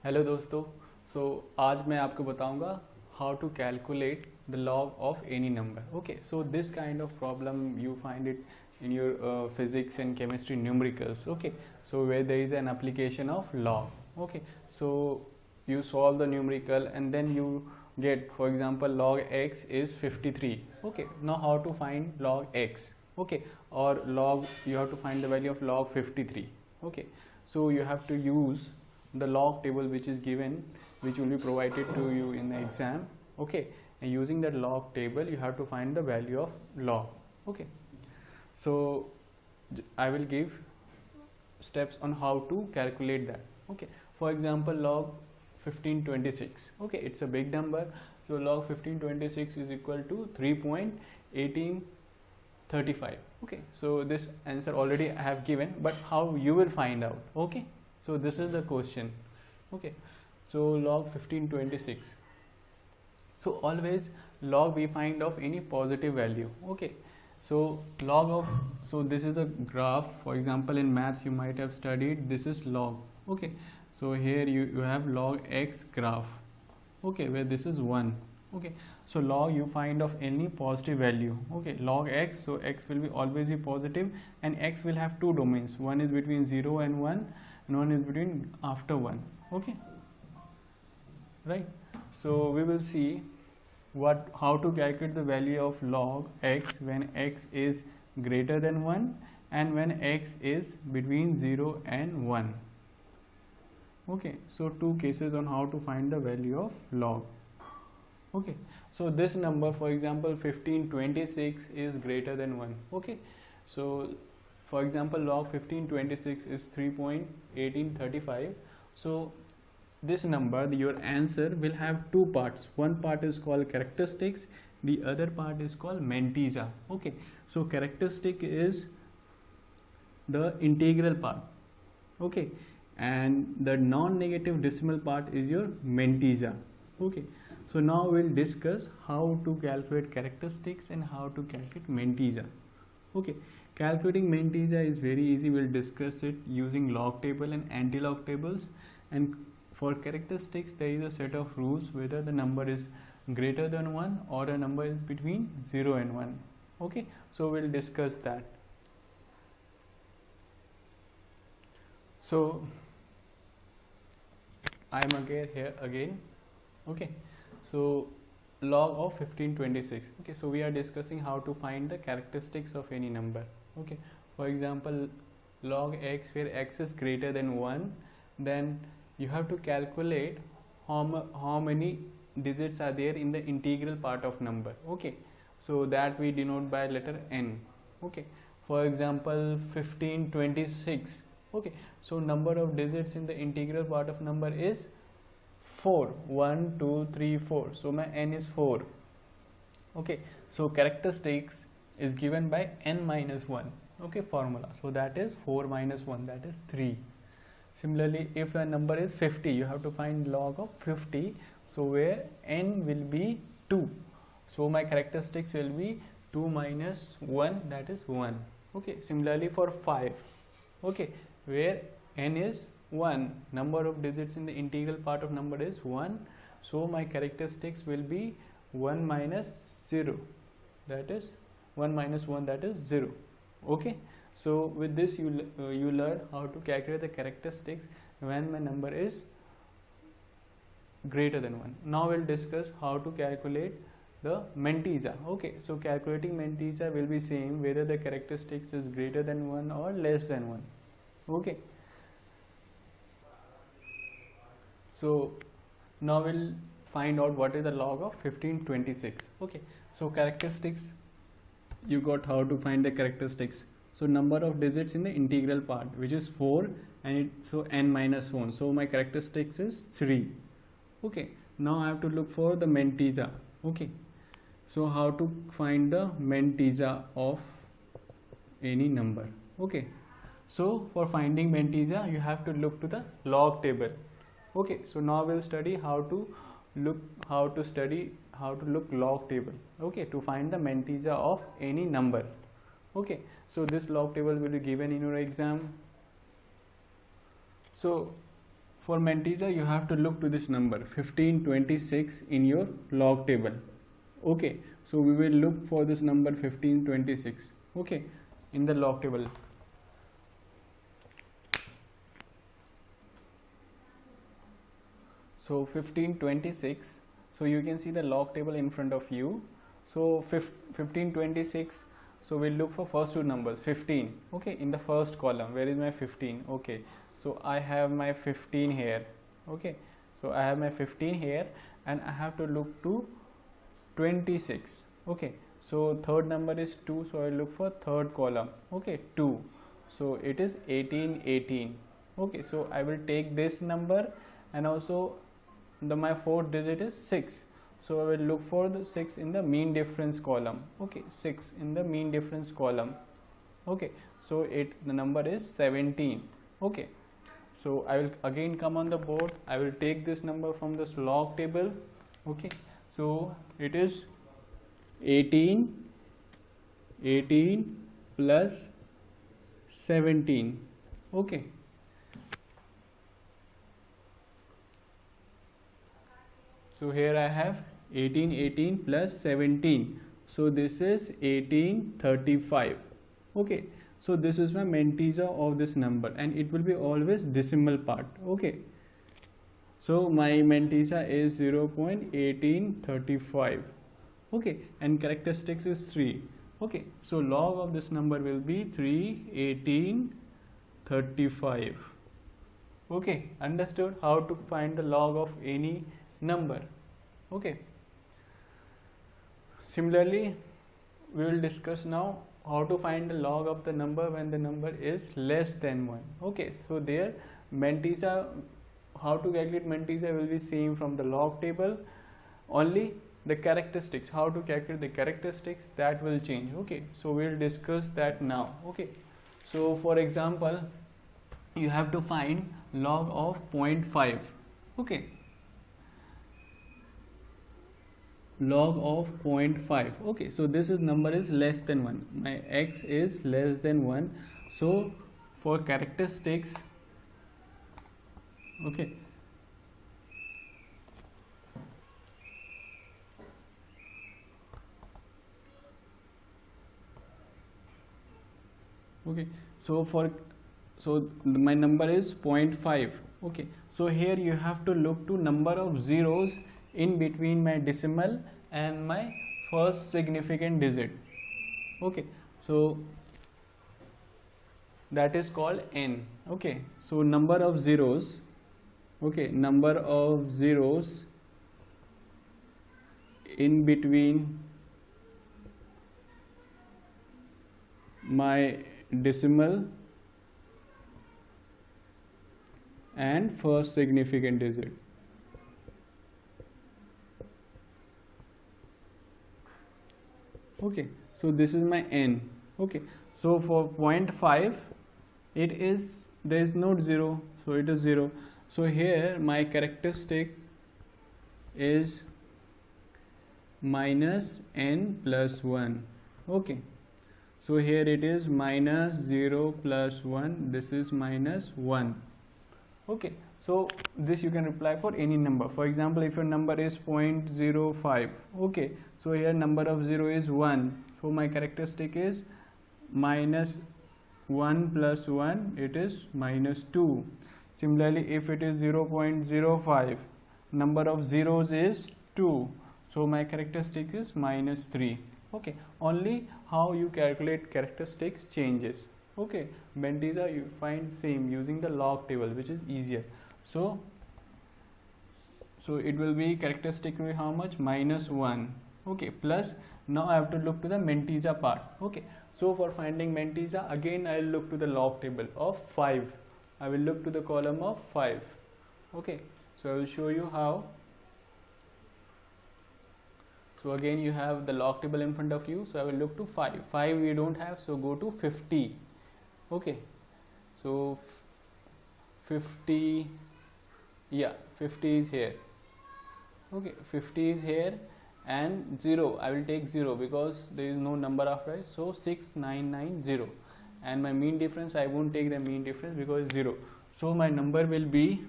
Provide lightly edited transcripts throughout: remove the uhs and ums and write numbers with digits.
Hello दोस्तों। आज मैं आपको बताऊंगा how to calculate the log of any number. Okay, so this kind of problem you find it in your physics and chemistry numericals. Okay, so where there is an application of log. Okay, so you solve the numerical and then you get, for example, log x is 53. Okay, now how to find log x? Okay, or log, you have to find the value of log 53. Okay, so you have to use the log table which is given, which will be provided to you in the exam. Okay, and using that log table you have to find the value of log. Okay, so I will give steps on how to calculate that. Okay, for example, log 1526. Okay, it's a big number, so log 1526 is equal to 3.1835. Okay, so this answer already I have given, but how you will find out? Okay, so this is the question. Okay, so log 1526, so always log we find of any positive value. Okay, so log of, so this is a graph. For example, in maths you might have studied this is log. Okay, so here you have log x graph. Okay, where this is 1. Okay, so log you find of any positive value. Okay, log x, so x will be always be positive, and x will have two domains. One is between 0 and 1, and one is between after 1. Okay, right? So we will see how to calculate the value of log x when x is greater than 1 and when x is between 0 and 1. Okay, so two cases on how to find the value of log. Okay, so this number, for example, 1526 is greater than 1. Okay, so for example, log 1526 is 3.1835. so this number, your answer will have two parts. One part is called characteristics, the other part is called mantissa. Okay, so characteristic is the integral part. Okay, and the non-negative decimal part is your mantissa. Okay, so now we'll discuss how to calculate characteristics and how to calculate mantissa. Okay, calculating mantissa is very easy. We'll discuss it using log table and anti-log tables. And for characteristics, there is a set of rules whether the number is greater than 1 or a number is between 0 and 1. Okay, so we'll discuss that. So I am here again. Okay, so log of 1526. Okay, so we are discussing how to find the characteristics of any number. Okay, for example, log x, where x is greater than 1, then you have to calculate how many digits are there in the integral part of number. Okay, so that we denote by letter n. Okay, for example, 1526. Okay, so number of digits in the integral part of number is 4. 1 2 3 4, so my n is 4. Okay, so characteristics is given by n minus 1. Okay, formula, so that is 4 minus 1, that is 3. Similarly, if a number is 50, you have to find log of 50, so where n will be 2, so my characteristics will be 2 minus 1, that is 1. Okay, similarly for 5. Okay, where n is 1, number of digits in the integral part of number is 1, so my characteristics will be 1 minus 0, that is 1 minus 1, that is 0. Okay, so with this you learn how to calculate the characteristics when my number is greater than 1. Now we'll discuss how to calculate the mantissa. Okay, so calculating mantissa will be same whether the characteristics is greater than 1 or less than 1. Okay, so now we'll find out what is the log of 1526. Okay, so characteristics, you got how to find the characteristics. So number of digits in the integral part, which is 4, and so n minus 1, so my characteristics is 3. Okay, now I have to look for the mantissa. Okay, so how to find the mantissa of any number? Okay, so for finding mantissa you have to look to the log table. Okay, so now we'll study how to look log table. Okay, to find the mantissa of any number. Okay, so this log table will be given in your exam. So for Mantisa you have to look to this number 1526 in your log table. Okay, so we will look for this number 1526, okay, in the log table. So 1526, so you can see the log table in front of you. So 1526, so we'll look for first two numbers 15, okay, in the first column. Where is my 15? Okay, so I have my 15 here, okay, so I have my 15 here, and I have to look to 26, okay, so third number is 2, so I look for third column, okay, 2, so it is 18, okay, so I will take this number, and also my fourth digit is 6, so I will look for the 6 in the mean difference column, okay, 6 in the mean difference column, okay, so the number is 17, okay, so I will again come on the board. I will take this number from this log table, okay, so it is 18 plus 17, okay, so here I have 18 plus 17, so this is 1835, okay, so this is my Mantisa of this number, and it will be always decimal part, okay, so my Mantisa is 0.1835, okay, and characteristics is 3, okay, so log of this number will be 31835, okay, understood how to find the log of any number, okay. Similarly, we will discuss now how to find the log of the number when the number is less than 1, okay, so there Mantisa, how to calculate Mantisa will be same from the log table, only the characteristics, how to calculate the characteristics, that will change, okay, so we will discuss that now, okay. So for example, you have to find log of 0.5, okay, log of 0.5, okay, so this is number is less than 1, my x is less than 1, so for characteristics, okay, okay, so my number is 0.5, okay, so here you have to look to number of zeros in between my decimal and my first significant digit, okay, so that is called n, okay, so number of zeros, okay, number of zeros in between my decimal and first significant digit, okay, so this is my n, okay, so for 0.5 it is, there is no 0, so it is 0, so here my characteristic is minus n plus 1, okay, so here it is minus 0 plus 1, this is minus 1, okay, so this you can apply for any number. For example, if your number is 0.05, okay, so here number of 0 is 1, so my characteristic is minus 1 plus 1, it is minus 2. Similarly, if it is 0.05, number of zeros is 2, so my characteristic is minus 3, okay, only how you calculate characteristics changes, okay. Mantisa you find same using the log table, which is easier, so it will be characteristic will be how much, minus 1, okay, plus now I have to look to the Mantisa part, okay, so for finding Mantisa again I will look to the log table of 5, I will look to the column of 5, okay, so I will show you how. So again you have the log table in front of you, so I will look to 5 we don't have, so go to 50, okay, so 50, yeah, 50 is here, okay, 50 is here, and 0 I will take 0 because there is no number after it, so 6990, and my mean difference I won't take the mean difference because 0, so my number will be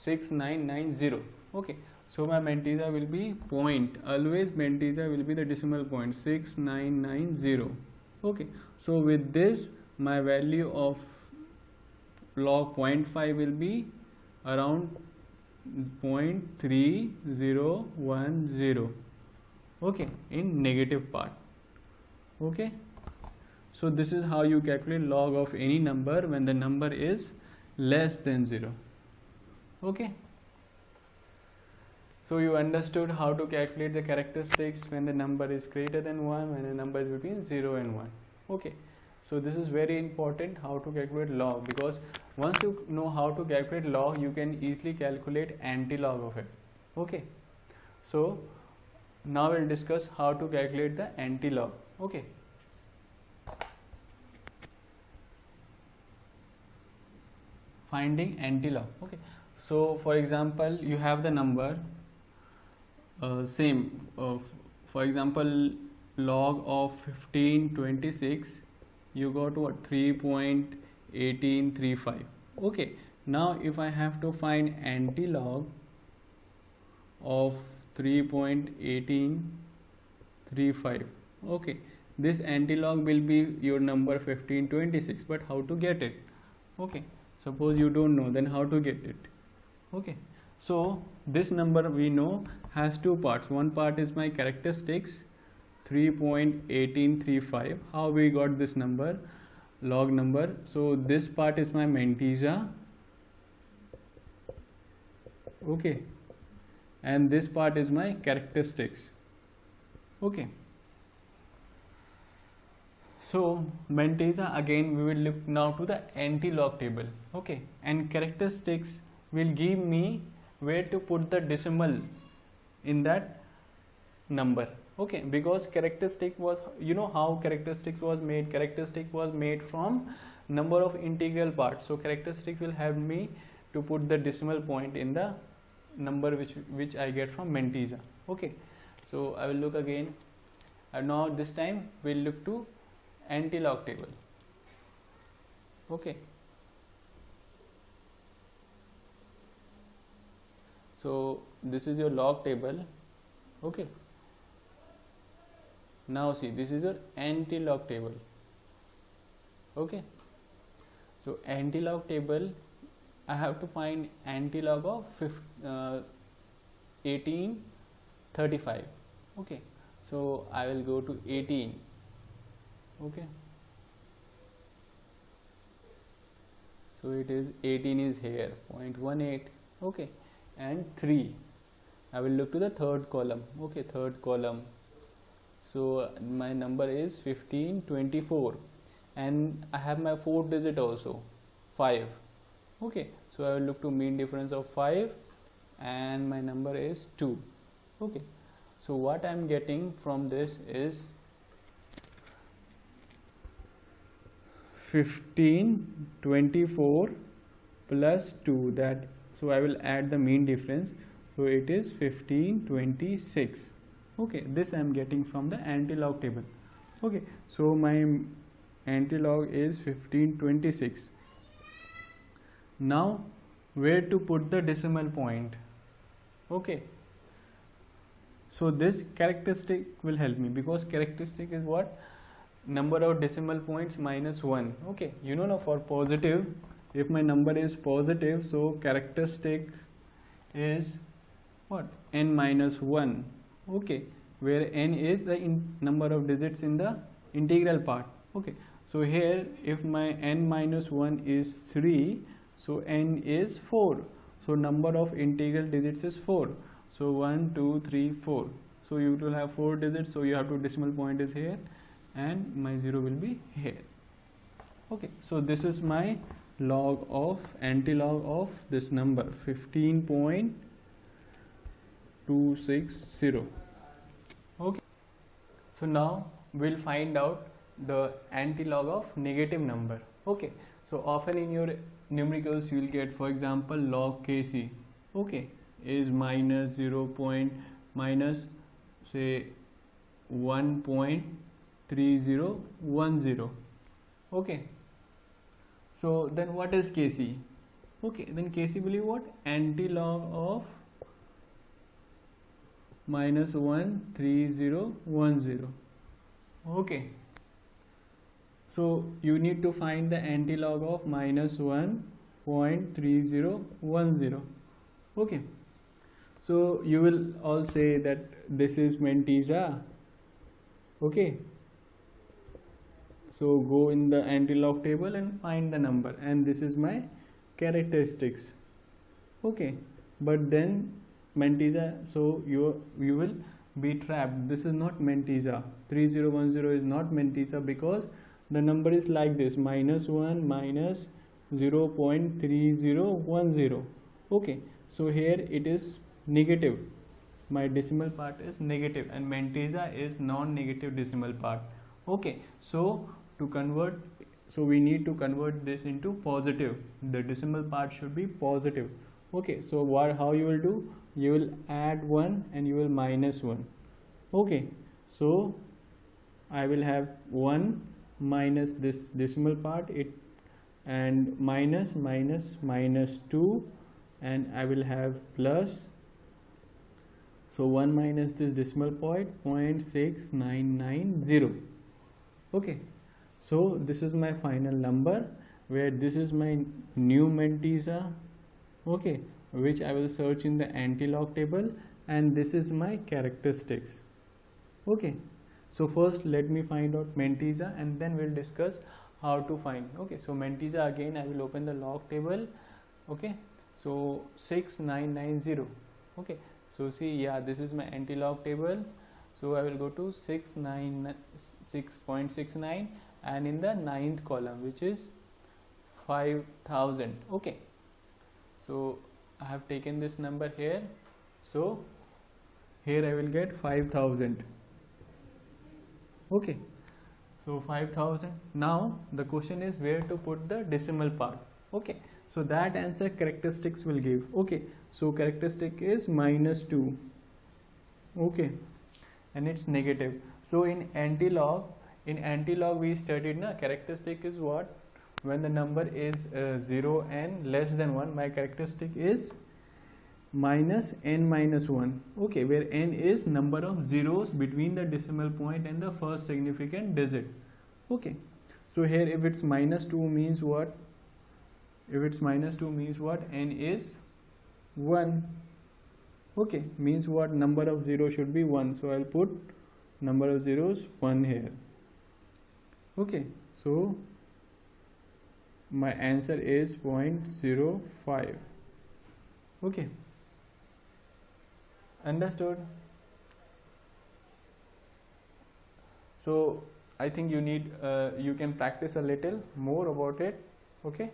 6990. Okay, so my mantissa will be point, always mantissa will be the decimal point 6990. Okay, so with this my value of log 0.5 will be around 0.3010. Okay, in negative part. Okay, so this is how you calculate log of any number when the number is less than 0. Okay, so you understood how to calculate the characteristics when the number is greater than 1, when the number is between 0 and 1. Okay, so this is very important, how to calculate log, because once you know how to calculate log, you can easily calculate anti-log of it. Okay, so now we'll discuss how to calculate the anti-log. Okay, finding anti-log. Okay, so for example, you have the number same for example, log of 1526, you got what, 3.1835. Okay, now if I have to find anti-log of 3.1835, okay, this anti-log will be your number 1526, but how to get it? Okay, suppose you don't know, then how to get it? Okay, so this number we know has two parts. One part is my characteristics 3.1835. How we got this number, log number? So this part is my mantissa. Okay, and this part is my characteristics. Okay, so mantissa, again we will look now to the anti-log table. Okay, and characteristics will give me where to put the decimal in that number. Okay, because characteristic was, you know how characteristics was made? Characteristic was made from number of integral parts. So characteristics will help me to put the decimal point in the number which I get from mantissa. Okay, so I will look again, and now this time we'll look to anti-log table. Okay, so this is your log table. Okay, now see, this is your anti-log table. Okay, so anti-log table, I have to find anti-log of 1835. Okay, so I will go to 18. Okay, so it is 18 is here, 0.18. Okay, and 3, I will look to the third column. Okay, third column, so my number is 1524, and I have my 4th digit also, 5. Okay, so I will look to mean difference of 5, and my number is 2. Okay, so what I am getting from this is 1524 plus 2, that, so I will add the mean difference, so it is 1526. Okay, this I am getting from the anti-log table. Okay, so my anti-log is 1526. Now where to put the decimal point? Okay, so this characteristic will help me, because characteristic is what? Number of decimal points minus 1. Okay, you know now for positive, if my number is positive, so characteristic is what? N minus 1. Okay, where n is the number of digits in the integral part. Okay, so here if my n minus 1 is 3, so n is 4, so number of integral digits is 4, so 1 2 3 4, so you will have 4 digits, so you have to decimal point is here and my 0 will be here. Okay, so this is my log of anti-log of this number 15.260. Okay, so now we'll find out the anti-log of negative number. Okay, so often in your numericals you will get, for example, log Kc, okay, is minus 0. Minus say 1.3010. Okay, so then what is Kc? Okay, then Casey believe what? Antilog of minus 13010. Okay, so you need to find the antilog of minus 1.3010. Okay, so you will all say that this is Mantissa. Okay, so go in the antilog table and find the number, and this is my characteristics. Okay, but then Mantissa, so you will be trapped. This is not Mantissa. 3010 is not Mantissa because the number is like this, minus 1 minus 0.3010. Okay, so here it is negative. My decimal part is negative and Mantissa is non-negative decimal part. Okay, so to convert, so we need to convert this into positive. The decimal part should be positive. Okay, so how you will do? You will add 1 and you will minus 1. Okay, so I will have 1 minus this decimal part, and minus 2, and I will have plus. So 1 minus this decimal point, 0.6990. Okay, so this is my final number, where this is my new Mantissa. Okay, which I will search in the antilog table, and this is my characteristics. Okay, so first let me find out Mantissa and then we'll discuss how to find. Okay, so Mantissa, again I will open the log table. Okay, so 6990. Okay, so see, yeah, this is my antilog table. So I will go to 6.69 and in the 9th column, which is 5000. Okay, so I have taken this number here, so here I will get 5000. Okay, so 5000. Now the question is where to put the decimal part. Okay, so that answer characteristics will give. Okay, so characteristic is minus 2. Okay, and it's negative. So in antilog we studied na, characteristic is what? When the number is 0 and less than 1, my characteristic is minus n minus 1. Okay, where n is number of zeros between the decimal point and the first significant digit. Okay, so here if it's minus 2 means what? If it's minus 2 means what? N is 1. Okay, means what? Number of zeros should be 1. So I'll put number of zeros 1 here. Okay, so my answer is 0.05. Okay, understood? So I think you need you can practice a little more about it. Okay,